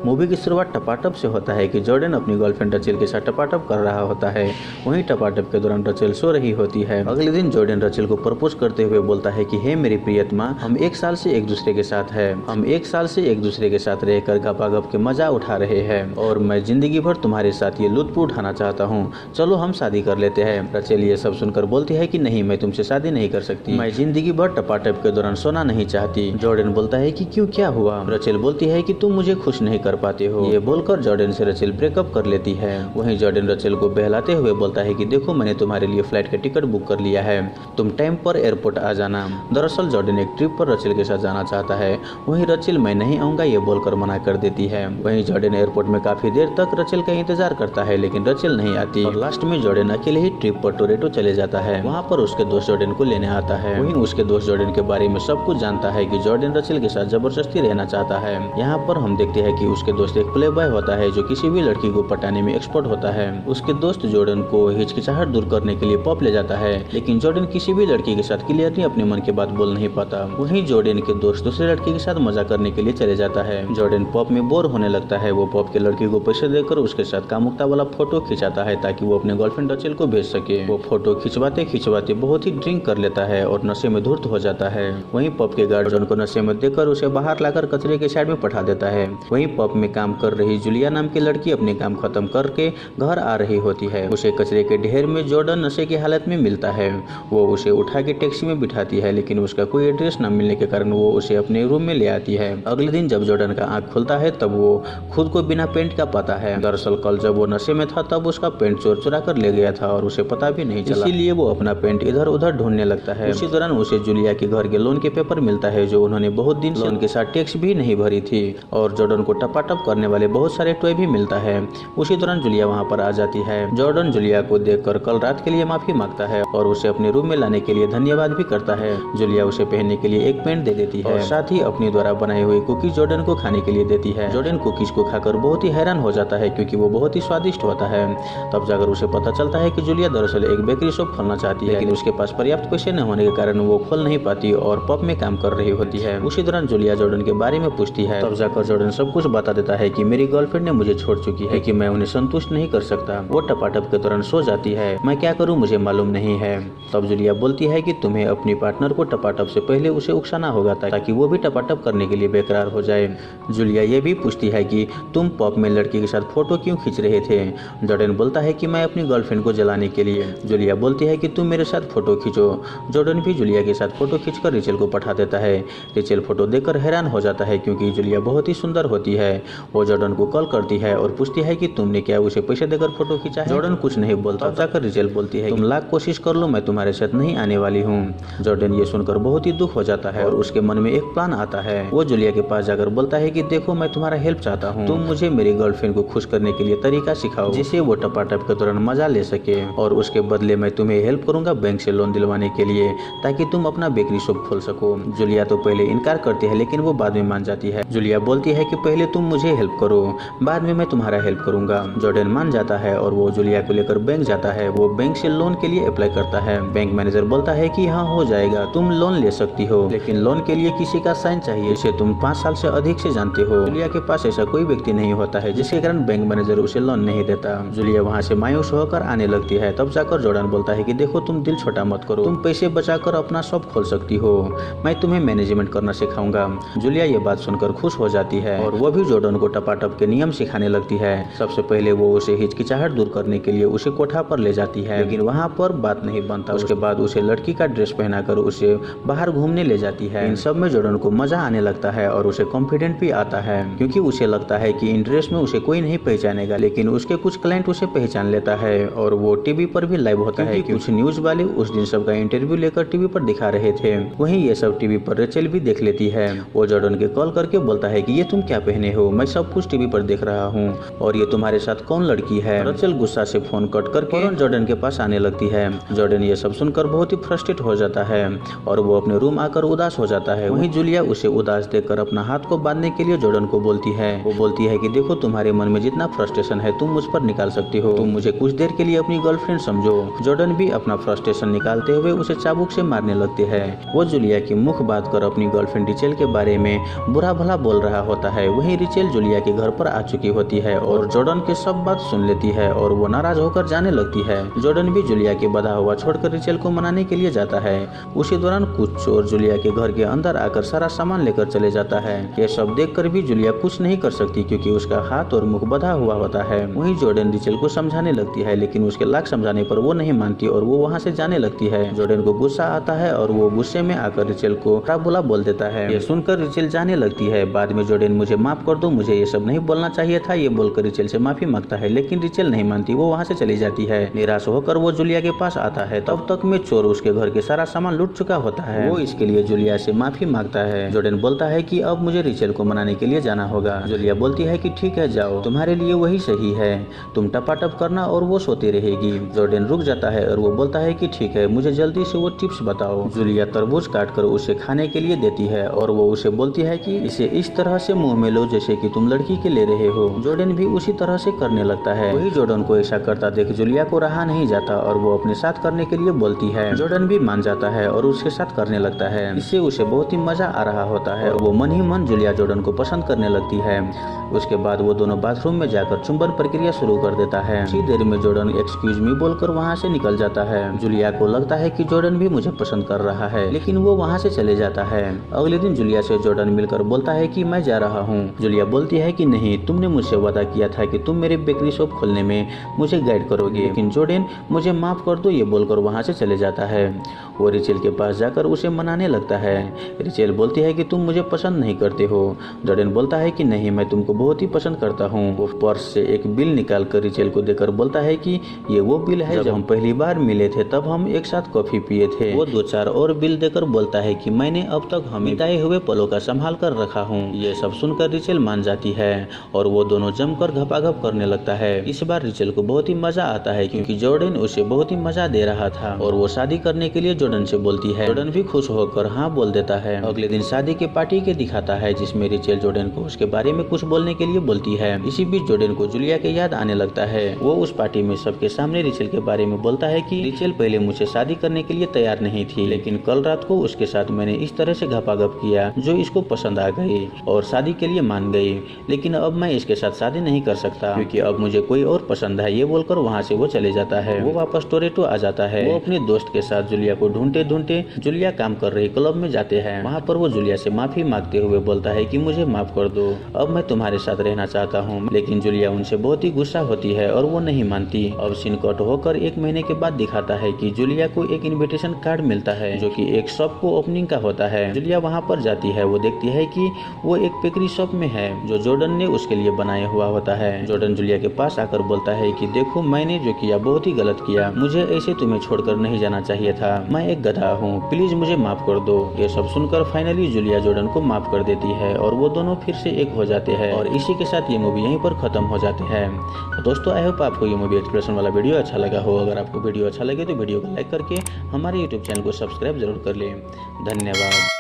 Movie की शुरुआत टपाटप से होता है कि जॉर्डन अपनी गर्लफ्रेंड रचेल के साथ टपाटप कर रहा होता है। वहीं टपाटप के दौरान रचेल सो रही होती है। अगले दिन जॉर्डन रचेल को प्रपोज करते हुए बोलता है कि हे मेरी प्रियतमा, हम 1 साल से एक दूसरे के साथ है, हम 1 साल से एक दूसरे के साथ रहकर गपागप के मजा उठा रहे हैं और मैं जिंदगी भर तुम्हारे साथ ये लुत्फ उठाना चाहता हूँ। चलो हम शादी कर लेते हैं। रचेल ये सब सुनकर बोलती है कि नहीं, मैं तुमसे शादी नहीं कर सकती, मैं जिंदगी भर टपाटप के दौरान सोना नहीं चाहती। जॉर्डन बोलता है कि क्यों, क्या हुआ? रचेल बोलती है कि तुम मुझे खुश नहीं कर पाते हो। ये बोलकर जॉर्डन से रचेल ब्रेकअप कर लेती है। वहीं जॉर्डन रचेल को बहलाते हुए बोलता है कि देखो, मैंने तुम्हारे लिए फ्लाइट का टिकट बुक कर लिया है, तुम टाइम पर एयरपोर्ट आ जाना। दरअसल जॉर्डन एक ट्रिप पर रचेल के साथ जाना चाहता है। वहीं रचेल मैं नहीं आऊंगा ये बोलकर मना कर देती है। वहीं जॉर्डन एयरपोर्ट में काफी देर तक रचेल का इंतजार करता है लेकिन रचेल नहीं आती और लास्ट में जॉर्डन अकेले ही ट्रिप पर टोरेटो चले जाता है। वहाँ पर उसके दोस्त जॉर्डन को लेने आता है। वहीं उसके दोस्त जॉर्डन के बारे में सब कुछ जानता है कि जॉर्डन रचेल के साथ जबरदस्ती रहना चाहता है। यहाँ पर हम देखते हैं कि उसके दोस्त एक प्ले बॉय होता है जो किसी भी लड़की को पटाने में एक्सपर्ट होता है। उसके दोस्त जॉर्डन को हिचकिचाहट दूर करने के लिए पब ले जाता है लेकिन जॉर्डन किसी भी लड़की के साथ क्लियरली अपने मन की बात बोल नहीं पाता। वहीं जॉर्डन के दोस्त दूसरे लड़की के साथ मजा करने के लिए चले जाता है। जॉर्डन पब में बोर होने लगता है। वो पब के लड़की को पैसे देकर उसके साथ कामुकता वाला फोटो खिंचाता है ताकि वो अपने गर्लफ्रेंड रचेल को भेज सके। वो फोटो खिंचवाते खिंचवाते बहुत ही ड्रिंक कर लेता है और नशे में धुर्त हो जाता है। वहीं पब के गार्ड जॉर्डन को नशे में देखकर उसे बाहर लाकर कचरे के साइड में पठा देता है। वहीं पब में काम कर रही जूलिया नाम की लड़की अपने काम खत्म करके घर आ रही होती है। उसे कचरे के ढेर में जॉर्डन नशे की हालत में मिलता है। वो उसे उठा के टैक्सी में बिठाती है लेकिन उसका कोई एड्रेस न मिलने के कारण वो उसे अपने रूम में ले आती है। अगले दिन जब जॉर्डन का आंख खुलता है तब वो खुद को बिना पेंट का पाता है। दरअसल कल जब वो नशे में था तब उसका पेंट चोर चुरा कर ले गया था और उसे पता भी नहीं चला, इसीलिए वो अपना पेंट इधर उधर ढूंढने लगता है। उसी दौरान उसे जूलिया के घर के लोन के पेपर मिलता है जो उन्होंने बहुत दिन से उनके साथ टैक्स भी नहीं भरी थी और जॉर्डन को टपाटप करने वाले बहुत सारे टॉय भी मिलता है। उसी दौरान जूलिया वहाँ पर आ जाती है। जॉर्डन जूलिया को देखकर कल रात के लिए माफी मांगता है और उसे अपने रूम में लाने के लिए धन्यवाद भी करता है। जूलिया उसे पहनने के लिए एक पेंट दे देती है और साथ ही अपने द्वारा बनाई हुई कुकीज जॉर्डन को खाने के लिए देती है। जॉर्डन कुकीज को खाकर बहुत ही हैरान हो जाता है क्योंकि वो बहुत ही स्वादिष्ट होता है। तब जाकर उसे पता चलता है कि जूलिया दरअसल एक बेकरी शॉप खोलना चाहती है लेकिन उसके पास पर्याप्त पैसे न होने के कारण वो खोल नहीं पाती और पब में काम कर रही होती है। उसी दौरान जूलिया जॉर्डन के बारे में पूछती है। तब जाकर जॉर्डन सब कुछ बता देता है कि मेरी गर्लफ्रेंड ने मुझे छोड़ चुकी है कि मैं उन्हें संतुष्ट नहीं कर सकता। वो टपाटप के दौरान सो जाती है। मैं क्या करूं मुझे मालूम नहीं है। तब जूलिया बोलती है कि तुम्हें अपनी पार्टनर को टपाटप से पहले उसे उकसाना होगा ताकि वो भी टपाटप करने के लिए बेकरार हो जाए। जूलिया ये भी पूछती है कि तुम पब में लड़की के साथ फोटो क्यों खींच रहे थे। जॉर्डन बोलता है कि मैं अपनी गर्लफ्रेंड को जलाने के लिए। जूलिया बोलती है कि तुम मेरे साथ फोटो खींचो। जॉर्डन भी जूलिया के साथ फोटो खींचकर रिचेल को पठा देता है। रिचेल फोटो देखकर हैरान हो जाता है क्योंकि जूलिया बहुत ही सुंदर होती है। वो जॉर्डन को कॉल करती है और पूछती है कि तुमने क्या उसे पैसे देकर फोटो खींचा है। जॉर्डन कुछ नहीं बोलता। जाकर रिचेल बोलती है तुम लाख कोशिश कर लो मैं तुम्हारे साथ नहीं आने वाली हूँ। जॉर्डन ये सुनकर बहुत ही दुख हो जाता है और उसके मन में एक प्लान आता है। वो जूलिया के पास जाकर बोलता है कि देखो मैं तुम्हारा हेल्प चाहता हूँ, तुम मुझे मेरी गर्लफ्रेंड को खुश करने के लिए तरीका सिखाओ जिससे वो टपाटप के दौरान मजा ले सके और उसके बदले मैं तुम्हें हेल्प करूंगा बैंक से लोन दिलवाने के लिए ताकि तुम अपना बेकरी शॉप खोल सको। जूलिया तो पहले इनकार करती है लेकिन वो बाद में मान जाती है। जूलिया बोलती है कि पहले तुम मुझे हेल्प करो, बाद में मैं तुम्हारा हेल्प करूंगा। जॉर्डन मान जाता है और वो जूलिया को लेकर बैंक जाता है। वो बैंक से लोन के लिए अप्लाई करता है। बैंक मैनेजर बोलता है कि हाँ हो जाएगा, तुम लोन ले सकती हो लेकिन लोन के लिए किसी का साइन चाहिए जिसे तुम 5 साल से अधिक से जानते हो। जूलिया के पास ऐसा कोई व्यक्ति नहीं होता है जिसके कारण बैंक मैनेजर उसे लोन नहीं देता। जूलिया वहाँ से मायूस होकर आने लगती है। तब जाकर जॉर्डन बोलता है कि देखो तुम दिल छोटा मत करो, तुम पैसे बचाकर अपना शॉप खोल सकती हो, मैं तुम्हें मैनेजमेंट करना सिखाऊंगा। जूलिया ये बात सुनकर खुश हो जाती है और वो भी जॉर्डन को टपाटप के नियम सिखाने लगती है। सबसे पहले वो उसे हिचकिचाहट दूर करने के लिए उसे कोठा पर ले जाती है लेकिन वहाँ पर बात नहीं बनता। उसके बाद उसे लड़की का ड्रेस पहनाकर उसे बाहर घूमने ले जाती है। इन सब में जॉर्डन को मजा आने लगता है और उसे कॉन्फिडेंट भी आता है क्योंकि उसे लगता है कि इन ड्रेस में उसे कोई नहीं पहचानेगा लेकिन उसके कुछ क्लाइंट उसे पहचान लेता है और वो टीवी पर भी लाइव होता है। कुछ न्यूज वाले उस दिन सबका इंटरव्यू लेकर टीवी पर दिखा रहे थे। वहीं ये सब टीवी पर रेचेल भी देख लेती है। वो जॉर्डन के कॉल करके बोलता है कि ये तुम क्या पहने हो, मैं सब कुछ टीवी पर देख रहा हूँ और ये तुम्हारे साथ कौन लड़की है। रेचेल गुस्सा से फोन कट करके जॉर्डन के पास आने लगती है। जॉर्डन ये सब सुनकर बहुत ही फ्रस्ट्रेट हो जाता है और वो अपने रूम आकर उदास हो जाता है। वहीं जूलिया उसे उदास देखकर अपना हाथ को बांधने के लिए जॉर्डन को बोलती है। वो बोलती है कि देखो तुम्हारे मन में जितना फ्रस्ट्रेशन है तुम मुझ पर निकाल सकती हो, तुम मुझे कुछ देर के लिए अपनी गर्लफ्रेंड समझो। जॉर्डन भी अपना फ्रस्ट्रेशन निकालते हुए उसे चाबुक से मारने लगते हैं। वो जूलिया की मुख बात कर अपनी गर्लफ्रेंड रिचेल के बारे में बुरा भला बोल रहा होता है। वहीं रिचेल रिचेल जूलिया के घर पर आ चुकी होती है और जॉर्डन के सब बात सुन लेती है और वो नाराज होकर जाने लगती है। जॉर्डन भी जूलिया के बधा हुआ छोड़कर रिचेल को मनाने के लिए जाता है। उसी दौरान कुछ चोर जूलिया के घर के अंदर आकर सारा सामान लेकर चले जाता है। ये सब देखकर भी जूलिया कुछ नहीं कर सकती क्योंकि उसका हाथ और मुख बधा हुआ होता है। वहीं जॉर्डन रिचेल को समझाने लगती है लेकिन उसके लाख समझाने पर वो नहीं मानती और वो वहाँ से जाने लगती है। जॉर्डन को गुस्सा आता है और वो गुस्से में आकर रिचेल को बुरा बोल देता है। ये सुनकर रिचेल जाने लगती है। बाद में जॉर्डन मुझे माफ कर दो, मुझे ये सब नहीं बोलना चाहिए था, ये बोलकर रिचेल से माफी मांगता है लेकिन रिचेल नहीं मानती, वो वहाँ से चली जाती है। निराश होकर वो जूलिया के पास आता है। तब तक में चोर उसके घर के सारा सामान लूट चुका होता है। वो इसके लिए जूलिया से माफी मांगता है। जॉर्डन बोलता है कि अब मुझे रिचेल को मनाने के लिए जाना होगा। जूलिया बोलती है कि ठीक है जाओ, तुम्हारे लिए वही सही है, तुम टपाटप करना और वो सोती रहेगी। जॉर्डन रुक जाता है और वो बोलता है कि ठीक है, मुझे जल्दी से वो टिप्स बताओ। जूलिया तरबूज काट कर उसे खाने के लिए देती है और वो उसे बोलती है कि इसे इस तरह से मुंह में लो जैसे कि तुम लड़की के ले रहे हो। जॉर्डन भी उसी तरह से करने लगता है। वही जॉर्डन को ऐसा करता देख जूलिया को रहा नहीं जाता और वो अपने साथ करने के लिए बोलती है। जॉर्डन भी मान जाता है और उसके साथ करने लगता है। इससे उसे बहुत ही मजा आ रहा होता है और वो मन ही मन जूलिया जॉर्डन को पसंद करने लगती है। उसके बाद वो दोनों बाथरूम में जाकर चुंबन प्रक्रिया शुरू कर देता है। उसी देर में जॉर्डन एक्सक्यूज मी बोलकर वहाँ से निकल जाता है। जूलिया को लगता है कि जॉर्डन भी मुझे पसंद कर रहा है लेकिन वो वहाँ से चले जाता है। अगले दिन जूलिया से जॉर्डन मिलकर बोलता है कि मैं जा रहा हूँ। जूलिया बोलती है कि नहीं, तुमने मुझसे वादा किया था कि तुम मेरे बेकरी शॉप खोलने में मुझे गाइड करोगे। लेकिन जॉर्डन मुझे माफ कर दो, ये बोलकर वहाँ से चले जाता है। वो रिचेल के पास जाकर उसे मनाने लगता है। रिचेल बोलती है कि तुम मुझे पसंद नहीं करते हो। जॉर्डन बोलता है कि नहीं, मैं तुमको बहुत ही पसंद करता हूँ। वो पर्स से एक बिल निकाल कर रिचेल को देकर बोलता है कि ये वो बिल है जब हम पहली बार मिले थे, तब हम एक साथ कॉफी पिए थे। वो 2-4 और बिल देकर बोलता है कि मैंने अब तक हम बिताए हुए पलों का संभाल कर रखा हूँ। ये सब सुनकर रिचेल मान जाती है और वो दोनों जमकर घपाघप करने लगता है। इस बार रिचेल को बहुत ही मजा आता है क्योंकि जॉर्डन उसे बहुत ही मजा दे रहा था और वो शादी करने के लिए जॉर्डन से बोलती है। जॉर्डन भी खुश होकर हाँ बोल देता है। अगले दिन शादी के पार्टी के दिखाता है जिसमें रिचेल जॉर्डन को उसके बारे में कुछ बोलने के लिए बोलती है। इसी बीच जॉर्डन को जूलिया के याद आने लगता है। वो उस पार्टी में सबके सामने रिचेल के बारे में बोलता है कि रिचेल पहले मुझे शादी करने के लिए तैयार नहीं थी लेकिन कल रात को उसके साथ मैंने इस तरह से घपाघप किया जो इसको पसंद आ गई और शादी के लिए मान गई। लेकिन अब मैं इसके साथ शादी नहीं कर सकता क्योंकि अब मुझे कोई और पसंद है। ये बोलकर वहाँ से वो चले जाता है। वो वापस टोरेटो आ जाता है। वो अपने दोस्त के साथ जूलिया को ढूंढते ढूंढते जूलिया काम कर रही क्लब में जाते हैं। वहाँ पर वो जूलिया से माफी मांगते हुए बोलता है कि मुझे माफ कर दो, अब मैं तुम्हारे साथ रहना चाहता हूँ। लेकिन जूलिया उनसे बहुत ही गुस्सा होती है और वो नहीं मानती। अब सीन कट होकर 1 महीने के बाद दिखाता है कि जूलिया को एक इनविटेशन कार्ड मिलता है जो कि एक शॉप को ओपनिंग का होता है। जूलिया वहाँ पर जाती है। वो देखती है कि वो एक बेकरी शॉप में है जो जॉर्डन ने उसके लिए बनाया हुआ होता है। जॉर्डन जूलिया के पास आकर बोलता है कि देखो, मैंने जो किया बहुत ही गलत किया, मुझे ऐसे तुम्हें छोड़कर नहीं जाना चाहिए था, मैं एक गधा हूँ, प्लीज मुझे माफ कर दो। ये सब सुनकर फाइनली जूलिया जॉर्डन को माफ कर देती है और वो दोनों फिर से एक हो जाते हैं और इसी के साथ ये मूवी यहीं पर खत्म हो जाते हैं। तो दोस्तों, आई होप आपको ये मूवी एक्सप्रेशन वाला वीडियो अच्छा लगा हो। अगर आपको वीडियो अच्छा लगे तो वीडियो को लाइक करके हमारे यूट्यूब चैनल को सब्सक्राइब जरूर कर लें। धन्यवाद।